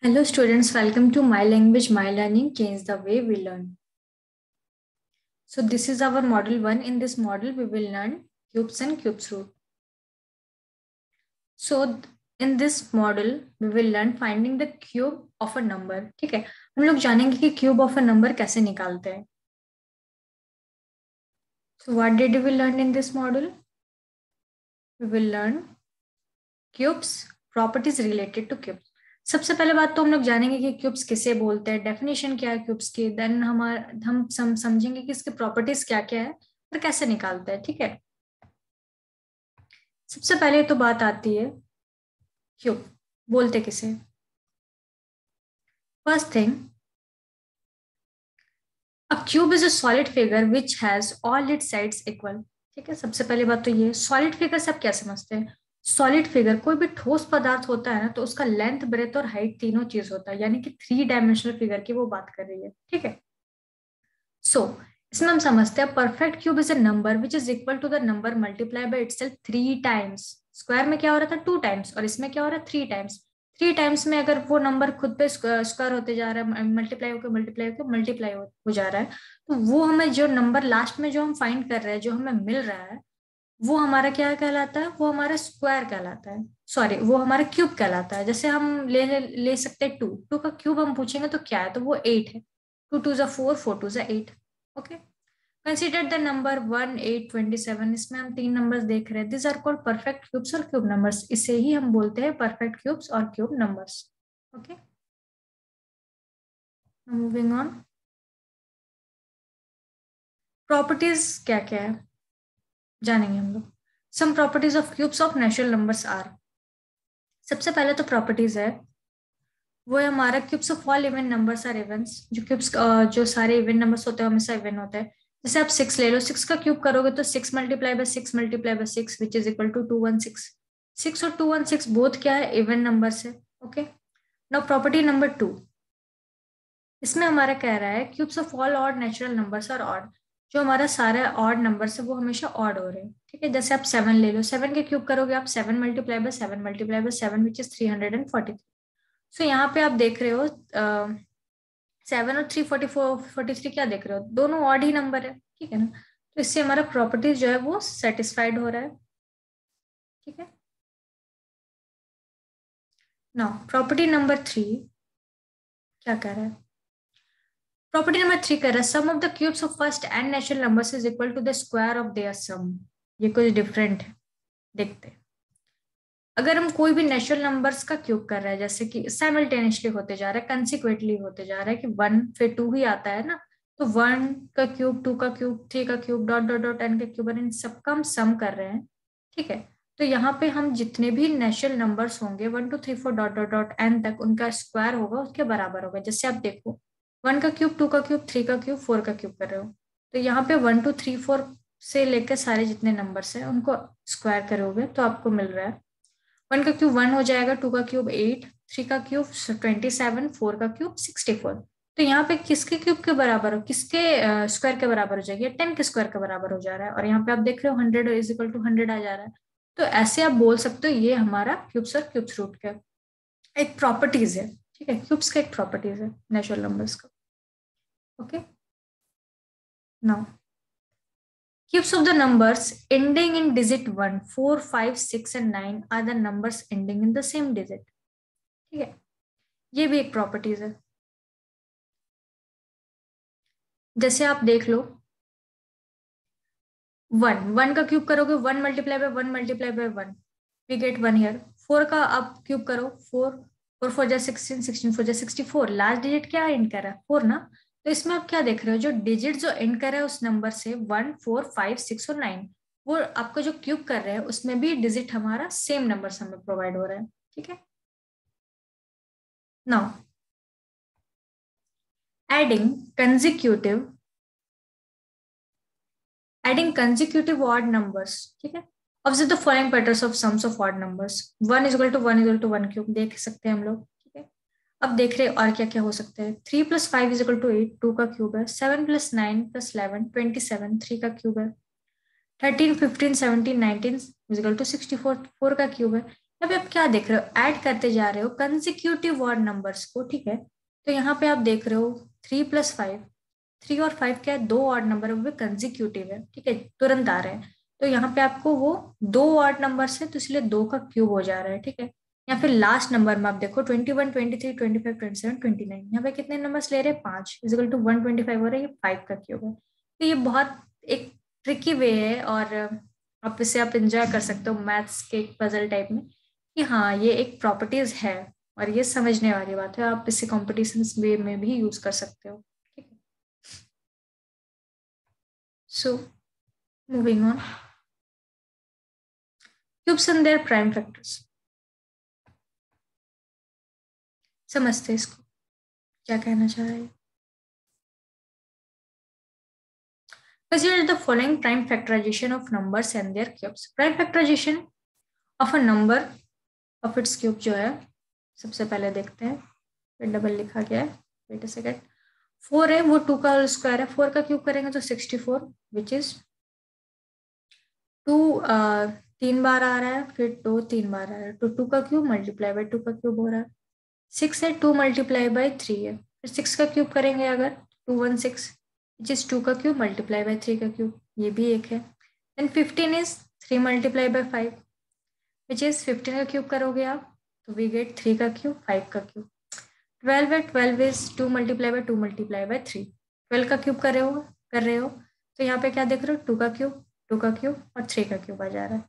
Hello students, welcome to My Language, My Learning, Change the Way We Learn. So this is our model 1. In this model, we will learn cubes and cubes root. So in this model, we will learn finding the cube of a number. ठीक है, हम लोग जानेंगे कि cube of a number कैसे निकालते हैं. So what did we learn in this model? We will learn cubes, properties related to cubes. सबसे पहले बात तो हम लोग जानेंगे कि क्यूब्स किसे बोलते हैं, डेफिनेशन क्या है क्यूब्स की, देन हम समझेंगे कि इसके प्रॉपर्टीज क्या क्या है और कैसे निकालते हैं. ठीक है, सबसे पहले तो बात आती है क्यूब बोलते किसे. First thing, a cube is a solid figure which has all it's sides equal. ठीक है, सबसे पहली बात तो ये, सॉलिड फिगर से आप क्या समझते हैं. सॉलिड फिगर कोई भी ठोस पदार्थ होता है ना, तो उसका लेंथ, ब्रेथ और हाइट तीनों चीज होता है, यानी कि 3 डायमेंशनल फिगर की वो बात कर रही है. ठीक है, सो इसमें हम समझते हैं perfect cube is a number which is equal to the number multiply by itself 3 times. Square में क्या हो रहा था 2 टाइम्स, और इसमें क्या हो रहा है 3 टाइम्स. 3 टाइम्स में अगर वो नंबर खुद पे स्क्वायर होते जा रहा है, मल्टीप्लाई हो जा रहा है, तो वो हमें जो नंबर लास्ट में जो हम फाइंड कर रहे हैं, जो हमें मिल रहा है, वो हमारा क्या कहलाता है, वो हमारा स्क्वायर कहलाता है. सॉरी, वो हमारा क्यूब कहलाता है. जैसे हम ले सकते हैं 2 का क्यूब हम पूछेंगे तो क्या है, तो वो 8 है. 2 2 जा 4, 4 2 जा 8. Okay, consider the number 1 8 27. इसमें हम 3 नंबर्स देख रहे हैं. This are called perfect cubes और क्यूब नंबर्स. इसे ही हम बोलते हैं परफेक्ट क्यूब्स और cube numbers. Okay, moving on. Properties क्या क्या है जानेंगे हम लोग. Some properties of cubes of natural numbers are. सबसे पहले तो प्रॉपर्टीज है वो है हमारा cubes of all even numbers are events. जो क्यूब्स जो सारे इवन नंबर्स होते हैं हमेशा इवन होते हैं. जैसे आप 6 ले लो, 6 का क्यूब करोगे तो 6 multiply by 6 multiply by 6 which is equal to 216. 6 और 216 बोथ क्या है, इवन नंबर्स है. ओके, नाउ प्रॉपर्टी नंबर 2, इसमें हमारा कह रहा है cubes of all odd natural numbers are odd. जो हमारा सारा ऑड नंबर्स है वो हमेशा ऑड हो रहे हैं. ठीक है, जैसे आप 7 ले लो, 7 के क्यूब करोगे आप 7 multiply by 7 multiply by 7 which is 343. सो यहाँ पे आप देख रहे हो 7 और 344 क्या देख रहे हो, दोनों ऑड ही नंबर है. ठीक है ना, तो इससे हमारा प्रॉपर्टीज जो है वो सेटिस्फाइड हो रहा है. ठीक है, नाउ प्रॉपर्टी नंबर 3 क्या कह रहा है. प्रॉपर्टी नंबर 3 कह रहा है sum of the cubes of first n natural numbers is equal to the square of their sum. ये कुछ डिफरेंट है, देखते हैं. अगर हम कोई भी नेचुरल नंबर्स का क्यूब कर रहे हैं, जैसे कि साइमल्टेनियसली होते जा रहा है, कंसिक्वेंटली होते जा रहा है, कि 1 फिर 2 ही आता है ना, तो 1 का क्यूब, 2 का क्यूब, 3 का cube, dot dot dot n का क्यूब, इन सबका हम सम कर रहे हैं. ठीक है, तो यहाँ पे हम जितने भी नेचुरल नंबर्स होंगे 1 2 3 4 डॉट डॉट डॉट n तक, उनका स्क्वायर होगा उसके बराबर होगा. जैसे आप देखो 1 का क्यूब, 2 का क्यूब, 3 का क्यूब, 4 का क्यूब कर रहे हो, तो यहाँ पे 1 2 3 4 से लेकर सारे जितने नंबर्स हैं उनको स्क्वायर करोगे तो आपको मिल रहा है 1 का क्यूब 1 हो जाएगा, 2 का क्यूब 8, 3 का क्यूब 27, 4 का क्यूब 64. तो यहाँ पे किसके क्यूब के बराबर हो, किसके स्क्वायर के बराबर हो जाएगी, 10 के स्क्वायर के बराबर हो जा रहा है. और यहाँ पे आप देख रहे हो 100 इज इक्वल टू 100 आ जा रहा है. तो ऐसे आप बोल सकते हो ये हमारा क्यूब्स और क्यूब्स रूट का एक प्रॉपर्टीज है. ठीक है, क्यूब्स का एक प्रॉपर्टीज है नेचुरल नंबर्स का. Okay, now cubes of the numbers ending in digit 1, 4, 5, 6 and 9 are the numbers ending in the same digit. ठीक है, ये भी एक प्रॉपर्टीज है. जैसे आप देख लो 1 का क्यूब करोगे 1 multiply by 1 multiply by 1 we get 1 here. 4 का आप क्यूब करो 4 4 4 जा 16, 16 4 जा 64. लास्ट डिजिट क्या एंड कर रहा है 4 ना, तो इसमें आप क्या देख रहे हो, जो डिजिट जो एंड कर रहा है उस नंबर से 1 4 5 6 और 9, वो आपका जो क्यूब कर रहे हैं उसमें भी डिजिट हमारा सेम नंबर हमें प्रोवाइड हो रहा है. ठीक है, now adding consecutive odd numbers. ठीक है, observe the following patterns of sums of odd numbers. 1 is equal to 1 is equal to 1 cube देख सकते हैं हम लोग. ठीक है, अब देख रहे हैं और क्या क्या हो सकता है. 3 + 5 इज इक्वल टू 8, 2 का क्यूब है. 7 + 9 + 11 27, 3 का क्यूब है. 13 15 17 19 इज इक्वल टू 64, 4 का क्यूब है. यहाँ पे आप क्या देख रहे हो, ऐड करते जा रहे हो कंसेक्यूटिव ऑड नंबर्स को, ठीक है। तो यहाँ पे आप देख रहे हो 3 + 5, 3 और 5 क्या है, 2 ऑड नंबर है, वो कंसेक्यूटिव है, ठीक है, तुरंत आ रहे हैं। तो यहाँ पे आपको वो 2 ऑड नंबर है, तो इसलिए 2 का क्यूब हो जा रहा है, ठीक है। या फिर लास्ट नंबर में आप देखो 21, 23, 25, 27, 29, यहाँ पे कितने नंबर्स ले रहे हैं, 5 इक्वल टू 125 हो रहा है, ये 5 का क्यूब है। तो ये बहुत एक ट्रिकी वे है, और आप इसे आप इंजॉय कर सकते हो मैथ्स के पजल टाइप में, कि हाँ ये एक प्रॉपर्टीज है, और ये समझने वाली बात है, आप इसे कॉम्पिटिशन वे में भी यूज कर सकते हो, ठीक है। So moving on, cubes and their prime factors, समझते हैं इसको क्या कहना चाह रहे हैं। Consider the following prime factorization of numbers and their cubes. Prime factorization of a number of its cube जो है, सबसे पहले देखते हैं, फिर डबल लिखा गया है, वेट अ सेकंड। 4 है, वो 2 का स्क्वायर है, 4 का क्यूब करेंगे तो 64, विच इज 2 3 बार आ रहा है, फिर 2 3 बार आ रहा है, तो 2 का क्यूब मल्टीप्लाई बाय 2 का क्यूब हो रहा है। 6 है, 2 मल्टीप्लाई बाय 3 है, फिर 6 का क्यूब करेंगे अगर 216, विच इज 2 का क्यूब मल्टीप्लाई बाय 3 का क्यूब, ये भी एक है। Then 15 is 3 multiply by 5, which is 15 का क्यूब करोगे आप तो वी गेट 3 का क्यूब 5 का क्यूब। 12 है, 12 is 2 multiply by 2 multiply by 3, 12 का क्यूब कर रहे हो, तो यहाँ पे क्या देख रहे हो, 2 का क्यूब, 2 का क्यूब और 3 का क्यूब आ जा रहा है।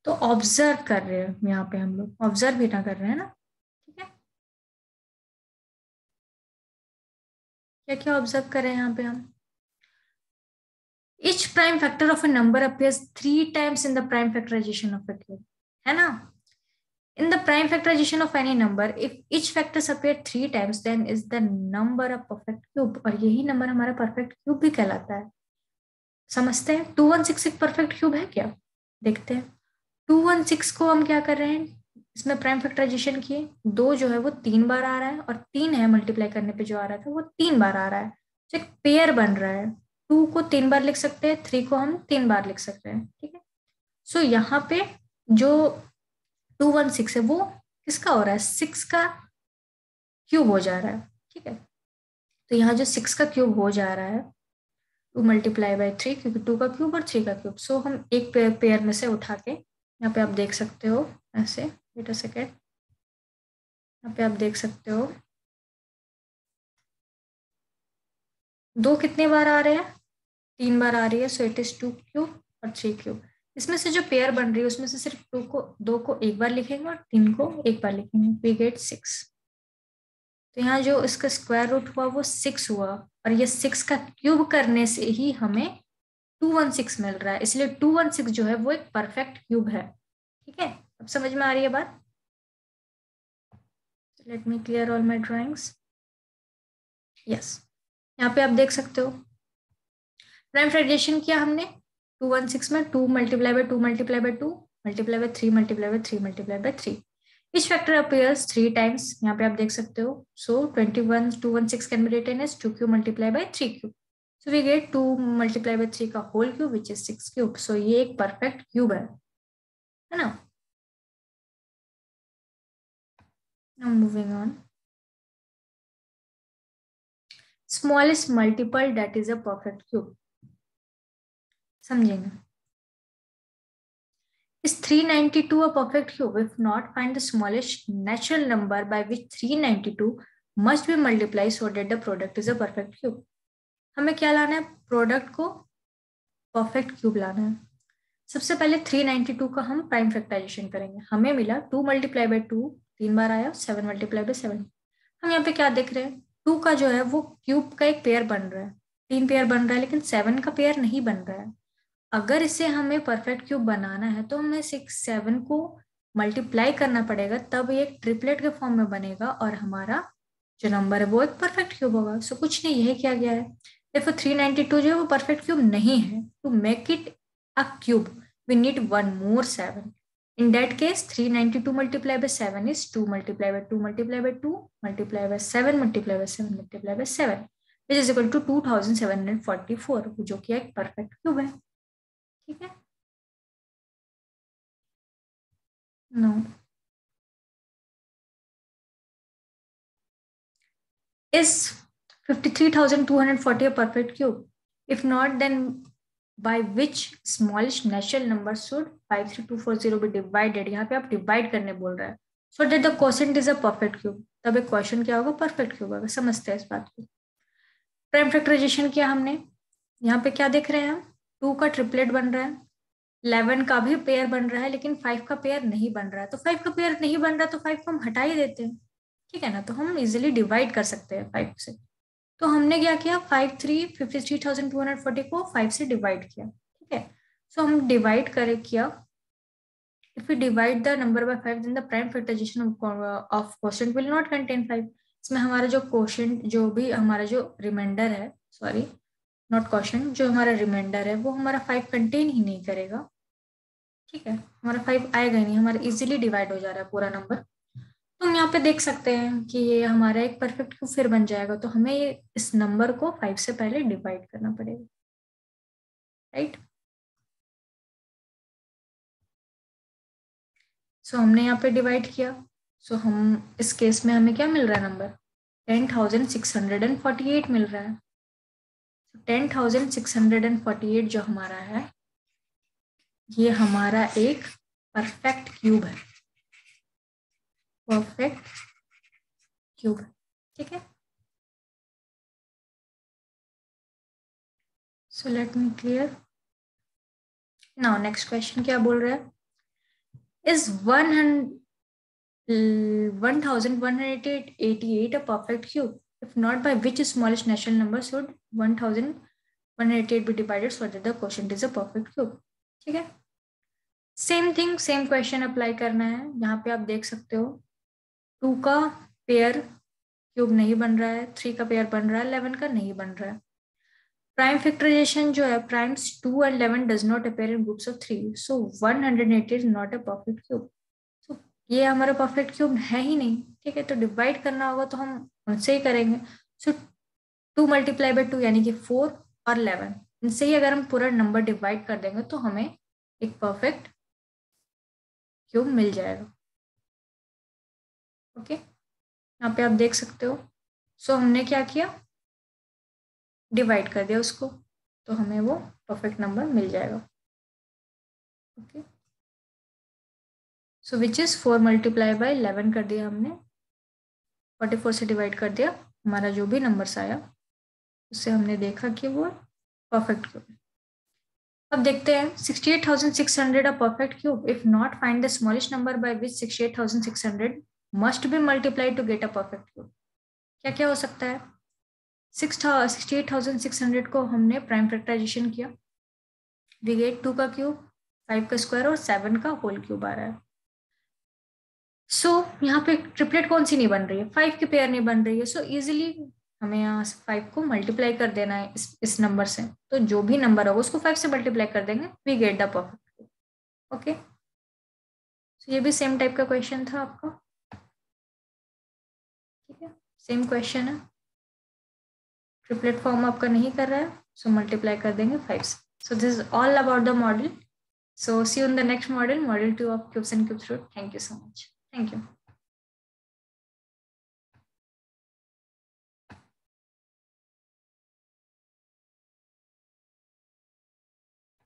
तो ऑब्जर्व कर रहे हैं यहाँ पे, हम लोग ऑब्जर्व भी ना कर रहे हैं ना, ठीक है। क्या क्या ऑब्जर्व कर रहे हैं यहाँ पे हम, each prime factor of a number appears 3 times in the prime factorization of a cube, है ना। In the prime factorization of any number, if each factors appear 3 times, then is the number a perfect cube, और यही number हमारा perfect cube भी कहलाता है। समझते हैं 216 एक परफेक्ट क्यूब है क्या, देखते हैं। 216 को हम क्या कर रहे हैं, इसमें प्राइम फैक्टराइजेशन किए, 2 जो है वो 3 बार आ रहा है, और 3 है मल्टीप्लाई करने पे जो आ रहा था वो 3 बार आ रहा है, तो एक पेयर बन रहा है। 2 को 3 बार लिख सकते हैं, 3 को हम 3 बार लिख सकते हैं, ठीक है। सो यहाँ पे जो 216 है वो किसका हो रहा है, 6 का क्यूब हो जा रहा है, ठीक है। तो यहाँ जो 6 का क्यूब हो जा रहा है 2 मल्टीप्लाई बाय 3, क्योंकि 2 का क्यूब और 3 का क्यूब, सो हम एक पेयर में से उठा के यहाँ पे आप देख सकते हो ऐसे, वेट अ सेकेंड, यहाँ पे आप देख सकते हो 2 कितने बार आ रहे हैं, 3 बार आ रही है, सो इट इज 2 क्यूब और 3 क्यूब। इसमें से जो पेयर बन रही है उसमें से सिर्फ 2 को एक बार लिखेंगे और 3 को एक बार लिखेंगे, वी गेट 6। तो यहाँ जो इसका स्क्वायर रूट हुआ वो 6 हुआ, और ये 6 का क्यूब करने से ही हमें 216 मिल रहा है, इसलिए 216 जो है वो एक परफेक्ट क्यूब है, ठीक है। अब समझ में आ रही है बात। Let me clear all my drawings, yes. यहाँ पे आप देख सकते हो प्राइम फैक्टराइजेशन किया हमने 216 में, 2 multiply by 2 multiply by 2 multiply by 3 multiply bye 3 multiply bye 3, each factor appears 3 times, यहाँ पे आप देख सकते हो। so 216 can be written as 2 cube multiplied by 3 cube, so we get 2 multiplied by 3 का whole cube which is 6 cube, so ये एक perfect cube है ना। now moving on, smallest multiple that is a perfect cube, समझेंगे। Is 392 a perfect cube? If not, find the smallest natural number by which 392 must be multiplied so that the product is a perfect cube. हमें क्या लाना है, product को perfect cube लाना है। सबसे पहले 392 का हम प्राइम फैक्टराइजेशन करेंगे, हमें मिला 2 मल्टीप्लाई बाय 2 3 बार आया, 7 मल्टीप्लाई बाय 7। हम यहाँ पे क्या देख रहे हैं, 2 का जो है वो क्यूब का एक पेयर बन रहा है, 3 पेयर बन रहा है, लेकिन 7 का पेयर नहीं बन रहा है। अगर इसे हमें परफेक्ट क्यूब बनाना है तो हमें 7 को मल्टीप्लाई करना पड़ेगा, तब ये एक ट्रिपलेट के फॉर्म में बनेगा और हमारा जो नंबर है वो एक परफेक्ट क्यूब होगा। सो कुछ नहीं, यही किया गया है। देखो 392 जो है वो परफेक्ट क्यूब नहीं है, to make it a cube we need 1 more 7. In that case 392 multiplied by 7 is 2 multiplied by 2 multiplied by 2 multiplied by 7 multiplied by 7 multiplied by 7 which is equal to 2744, जो कि एक परफेक्ट क्यूब है, ठीक है। No Is 53,240 a perfect cube? If not, then by which smallest natural number should 53240 be divided? यहाँ पे आप divide करने बोल रहा है, so that the quotient is a perfect cube. तब एक क्वेश्चन क्या होगा? परफेक्ट क्यूब होगा. समझते हैं इस बात को. प्राइम फैक्टराइजेशन किया हमने. यहाँ पे क्या देख रहे हैं हम? 2 का ट्रिपलेट बन रहा है, 11 का भी पेयर बन रहा है, लेकिन 5 का पेयर नहीं बन रहा है. तो 5 का पेयर नहीं बन रहा तो 5 को हम हटा ही देते हैं, ठीक है ना. तो हम इजिली डिवाइड कर सकते हैं 5 से. तो हमने क्या किया? 53,240 को 5 से डिवाइड किया, ठीक है. सो हम डिवाइड किया. If we divide the number by 5, then the prime factorization of quotient will not contain 5. इसमें हमारा जो quotient, जो भी हमारा जो रिमाइंडर है, सॉरी नॉट क्वेश्चन, जो हमारा रिमाइंडर है वो हमारा 5 कंटेन ही नहीं करेगा, ठीक है. हमारा 5 आएगा ही नहीं, हमारा इजीली डिवाइड हो जा रहा है पूरा नंबर. तो हम यहाँ पे देख सकते हैं कि ये हमारा एक परफेक्ट क्यूब फिर बन जाएगा. तो हमें ये इस नंबर को 5 से पहले डिवाइड करना पड़ेगा, राइट. सो हमने यहाँ पे डिवाइड किया. सो हम इस केस में हमें क्या मिल रहा है? नंबर 10,648 मिल रहा है. 10,648 जो हमारा है, ये हमारा एक परफेक्ट क्यूब है, परफेक्ट क्यूब, ठीक है. So let me clear now. Next question क्या बोल रहा है? Is 1,188 a perfect cube? If not, by which smallest natural number should 1,188 be divided so that the quotient is a perfect cube? ठीक है. Same thing, same question apply करना है. यहाँ पे आप देख सकते हो 2 का पेयर क्यूब नहीं बन रहा है, 3 का पेयर बन रहा है, 11 का नहीं बन रहा है. प्राइम फैक्टराइजेशन जो है, primes 2 and 11 does not appear in groups of 3, so 180 is not a perfect cube. So ये हमारा परफेक्ट क्यूब है ही नहीं, ठीक है. तो डिवाइड करना होगा तो हम उनसे ही करेंगे. सो 2 × 2 यानी कि 4 और 11, इनसे ही अगर हम पूरा नंबर डिवाइड कर देंगे तो हमें एक परफेक्ट क्यूब मिल जाएगा, ओके. यहाँ पे आप देख सकते हो. सो हमने क्या किया? डिवाइड कर दिया उसको, तो हमें वो परफेक्ट नंबर मिल जाएगा, ओके. सो विच इज 4 × 11 कर दिया हमने, 44 से डिवाइड कर दिया. हमारा जो भी नंबर्स आया उससे हमने देखा कि वो परफेक्ट क्यूब है. अब देखते हैं 68,600 a perfect cube. If not, find the smallest number by which 68,600 must be multiplied to get a perfect cube. क्या क्या हो सकता है? 68,600 को हमने प्राइम फैक्टराइजेशन किया, वी गेट 2 का क्यूब, 5 का स्क्वायर और 7 का होल क्यूब आ रहा है. सो यहाँ पे ट्रिपलेट कौन सी नहीं बन रही है? 5 की पेयर नहीं बन रही है. सो इजीली हमें यहाँ 5 को मल्टीप्लाई कर देना है इस नंबर से. तो जो भी नंबर होगा उसको 5 से मल्टीप्लाई कर देंगे, we get the perfect cube, okay. So ये भी सेम टाइप का क्वेश्चन था आपका, ठीक है. सेम क्वेश्चन है, ट्रिपलेट फॉर्म आपका नहीं कर रहा है, सो मल्टीप्लाई कर देंगे 5 से. So this is all about the model. So see you in the next model, model 2 of cubes and cubes root. Thank you so much. Thank you.